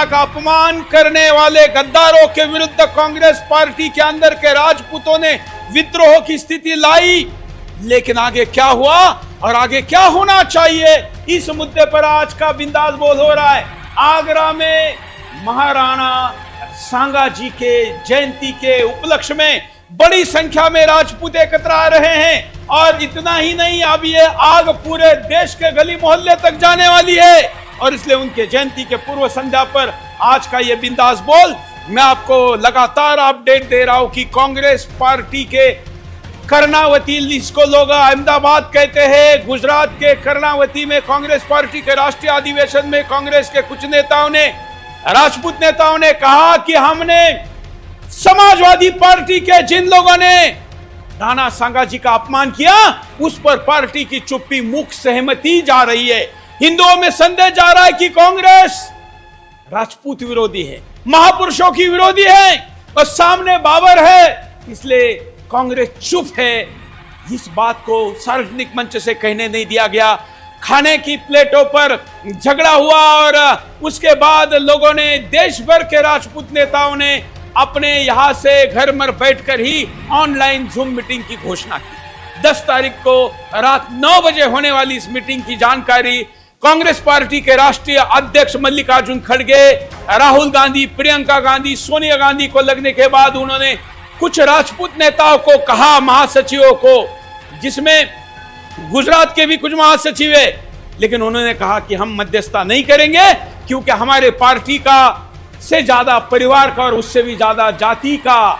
सेना का अपमान करने वाले गद्दारों के विरुद्ध कांग्रेस पार्टी के अंदर के राजपूतों ने विद्रोह की स्थिति लाई। लेकिन आगे क्या हुआ और आगे क्या होना चाहिए, इस मुद्दे पर आज का बिंदास बोल हो रहा है। आगरा में महाराणा सांगा जी के जयंती के उपलक्ष्य में बड़ी संख्या में राजपूत एकत्र आ रहे हैं। और इतना ही नहीं, अब ये आग पूरे देश के गली मोहल्ले तक जाने वाली है। और इसलिए उनके जयंती के पूर्व संध्या पर आज का ये बिंदास बोल मैं आपको लगातार अपडेट दे रहा हूं कि कांग्रेस पार्टी के कर्णावती, जिसको लोग अहमदाबाद कहते हैं, गुजरात के कर्णावती में कांग्रेस पार्टी के राष्ट्रीय अधिवेशन में कांग्रेस के कुछ नेताओं ने, राजपूत नेताओं ने कहा कि हमने समाजवादी पार्टी के जिन लोगों ने राणा सांगा जी का अपमान किया उस पर पार्टी की चुप्पी, मुख सहमति जा रही है। हिंदुओं में संदेह जा रहा है कि कांग्रेस राजपूत विरोधी है, महापुरुषों की विरोधी है और सामने बाबर है, इसलिए कांग्रेस चुप है। इस बात को सार्वजनिक मंच से कहने नहीं दिया गया। खाने की प्लेटों पर झगड़ा हुआ और उसके बाद लोगों ने, देश भर के राजपूत नेताओं ने अपने यहां से घर में बैठकर ही ऑनलाइन जूम मीटिंग की घोषणा की। 10 तारीख को रात 9 बजे होने वाली इस मीटिंग की जानकारी कांग्रेस पार्टी के राष्ट्रीय अध्यक्ष मल्लिकार्जुन खड़गे, राहुल गांधी, प्रियंका गांधी, सोनिया गांधी को लगने के बाद उन्होंने कुछ राजपूत नेताओं को कहा, महासचिवों को, जिसमें गुजरात के भी कुछ महासचिव है, लेकिन उन्होंने कहा कि हम मध्यस्थता नहीं करेंगे क्योंकि हमारे पार्टी का से ज्यादा परिवार का और उससे भी ज्यादा जाति का,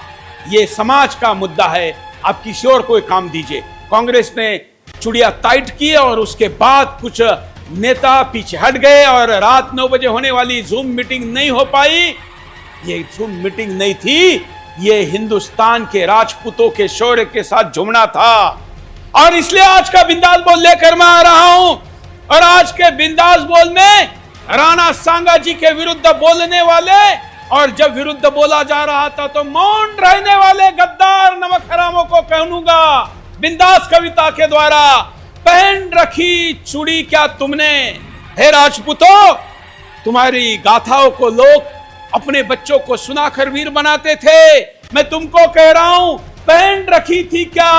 ये समाज का मुद्दा है, आप किसी और कोई काम दीजिए। कांग्रेस ने चुड़िया टाइट की और उसके बाद कुछ नेता पीछे हट गए और रात 9 बजे होने वाली जूम मीटिंग नहीं हो पाई। ये जूम मीटिंग नहीं थी, ये हिंदुस्तान के राजपूतों के शौर्य के साथ जुड़ना था। और इसलिए आज का बिंदास बोल लेकर मैं आ रहा हूं। और आज के बिंदास बोल में राणा सांगा जी के विरुद्ध बोलने वाले, और जब विरुद्ध बोला जा रहा था तो मौन रहने वाले गद्दार नमक हरामों को कहूंगा बिंदास कविता के द्वारा, पहन रखी चूड़ी क्या तुमने, हे राजपूतों, तुम्हारी गाथाओं को लोग अपने बच्चों को सुनाकर वीर बनाते थे। मैं तुमको कह रहा हूं, पहन रखी थी क्या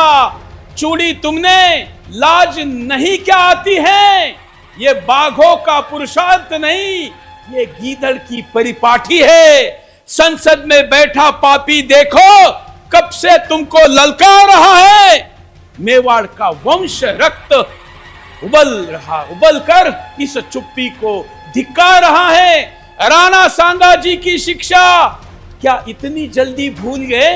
चूड़ी तुमने, लाज नहीं क्या आती है, ये बाघों का पुरुषार्थ नहीं, ये गीदड़ की परिपाटी है। संसद में बैठा पापी देखो कब से तुमको ललकार रहा है, मेवाड़ का वंश रक्त उबल कर इस चुप्पी को धिक्कार रहा है। राणा सांगा जी की शिक्षा क्या इतनी जल्दी भूल गए,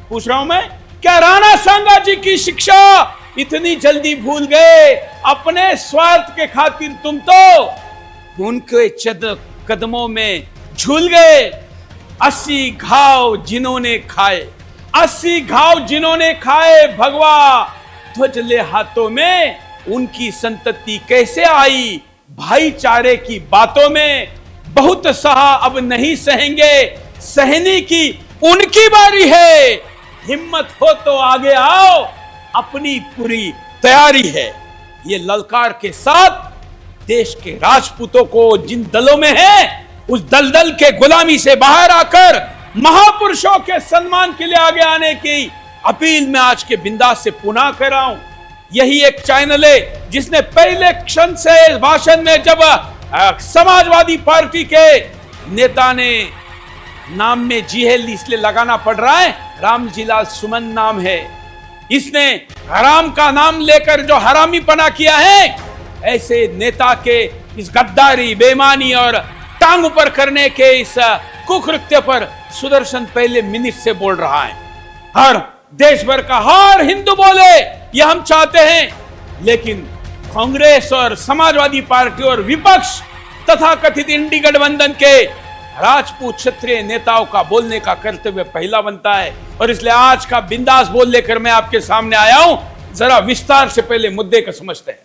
पूछ रहा हूं मैं, क्या राणा सांगा जी की शिक्षा इतनी जल्दी भूल गए? अपने स्वार्थ के खातिर तुम तो उनके कदमों में झूल गए। 80 घाव जिन्होंने खाए, 80 घाव जिन्होंने खाए, भगवा ध्वज ले हाथों में, उनकी संतति कैसे आई भाईचारे की बातों में। बहुत सहा अब नहीं सहेंगे, सहने की उनकी बारी है, हिम्मत हो तो आगे आओ, अपनी पूरी तैयारी है। ये ललकार के साथ देश के राजपूतों को जिन दलों में है, उस दलदल के गुलामी से बाहर आकर महापुरुषों के सम्मान के लिए आगे आने की अपील मैं आज के बिंदास से पुनः कर रहा हूं। यही एक चैनल है जिसने पहले क्षण से भाषण में, जब समाजवादी पार्टी के नेता ने नाम में जीहेल इसलिए लगाना पड़ रहा है, रामजीलाल सुमन नाम है, इसने हराम का नाम लेकर जो हरामी पना किया है, ऐसे नेता के इस गद्दारी, बेईमानी और टांग ऊपर करने के इस कुकृत्य पर सुदर्शन पहले मिनट से बोल रहा है। हर देश भर का हर हिंदू बोले, ये हम चाहते हैं, लेकिन कांग्रेस और समाजवादी पार्टी और विपक्ष तथा कथित इंडी गठबंधन के राजपूत क्षत्रिय नेताओं का बोलने का कर्तव्य पहला बनता है। और इसलिए आज का बिंदास बोल लेकर मैं आपके सामने आया हूं। जरा विस्तार से पहले मुद्दे को समझते हैं।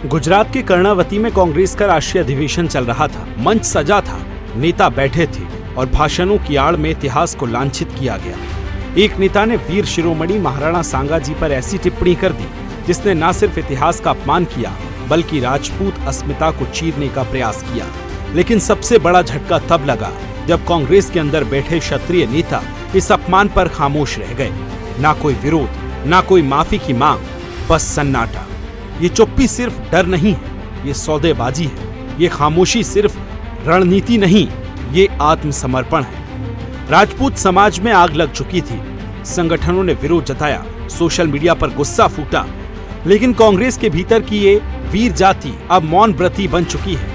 गुजरात के कर्णावती में कांग्रेस का राष्ट्रीय अधिवेशन चल रहा था। मंच सजा था, नेता बैठे थे और भाषणों की आड़ में इतिहास को लांछित किया गया। एक नेता ने वीर शिरोमणि महाराणा सांगाजी पर ऐसी टिप्पणी कर दी जिसने न सिर्फ इतिहास का अपमान किया बल्कि राजपूत अस्मिता को चीरने का प्रयास किया। लेकिन सबसे बड़ा झटका तब लगा जब कांग्रेस के अंदर बैठे क्षत्रिय नेता इस अपमान पर खामोश रह गए। ना कोई विरोध, ना कोई माफी की मांग, बस सन्नाटा। ये चुप्पी सिर्फ डर नहीं है, ये सौदेबाजी है। ये खामोशी सिर्फ रणनीति नहीं, ये आत्मसमर्पण है। राजपूत समाज में आग लग चुकी थी। संगठनों ने विरोध जताया, सोशल मीडिया पर गुस्सा फूटा, लेकिन कांग्रेस के भीतर की ये वीर जाति अब मौन व्रती बन चुकी है।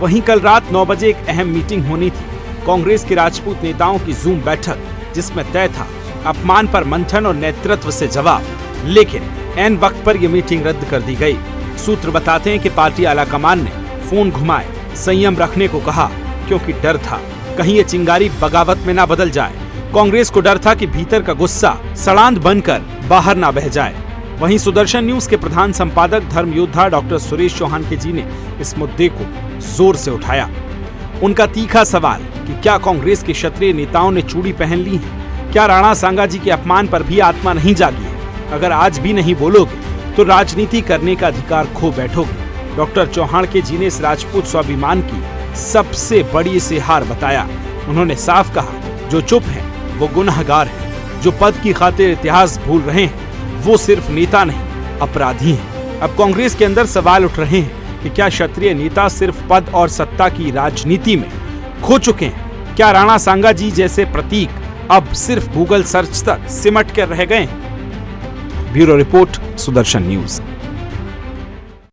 वहीं कल रात 9 बजे एक अहम मीटिंग होनी थी, कांग्रेस के राजपूत नेताओं की जूम बैठक, जिसमें तय था अपमान पर मंथन और नेतृत्व से जवाब। लेकिन ऐन वक्त पर यह मीटिंग रद्द कर दी गई। सूत्र बताते हैं कि पार्टी आलाकमान ने फोन घुमाए, संयम रखने को कहा, क्योंकि डर था कहीं ये चिंगारी बगावत में ना बदल जाए। कांग्रेस को डर था कि भीतर का गुस्सा सड़ांध बनकर बाहर ना बह जाए। वहीं सुदर्शन न्यूज के प्रधान संपादक धर्म योद्धा डॉक्टर सुरेश चौहान के जी ने इस मुद्दे को जोर से उठाया। उनका तीखा सवाल कि क्या कांग्रेस के क्षत्रिय नेताओं ने चूड़ी पहन ली है? क्या राणा सांगाजी के अपमान पर भी आत्मा नहीं जागी है? अगर आज भी नहीं बोलोगे तो राजनीति करने का अधिकार खो बैठोगे। डॉक्टर चौहान के जी ने इस राजपूत स्वाभिमान की सबसे बड़ी से हार बताया। उन्होंने साफ कहा, जो चुप है वो गुनहगार है, जो पद की खातिर इतिहास भूल रहे हैं वो सिर्फ नेता नहीं अपराधी हैं। अब कांग्रेस के अंदर सवाल उठ रहे हैं कि क्या क्षत्रिय नेता सिर्फ पद और सत्ता की राजनीति में खो चुके हैं? क्या राणा सांगाजी जैसे प्रतीक अब सिर्फ गूगल सर्च तक सिमट कर रह गए हैं? Bureau report, Sudarshan news.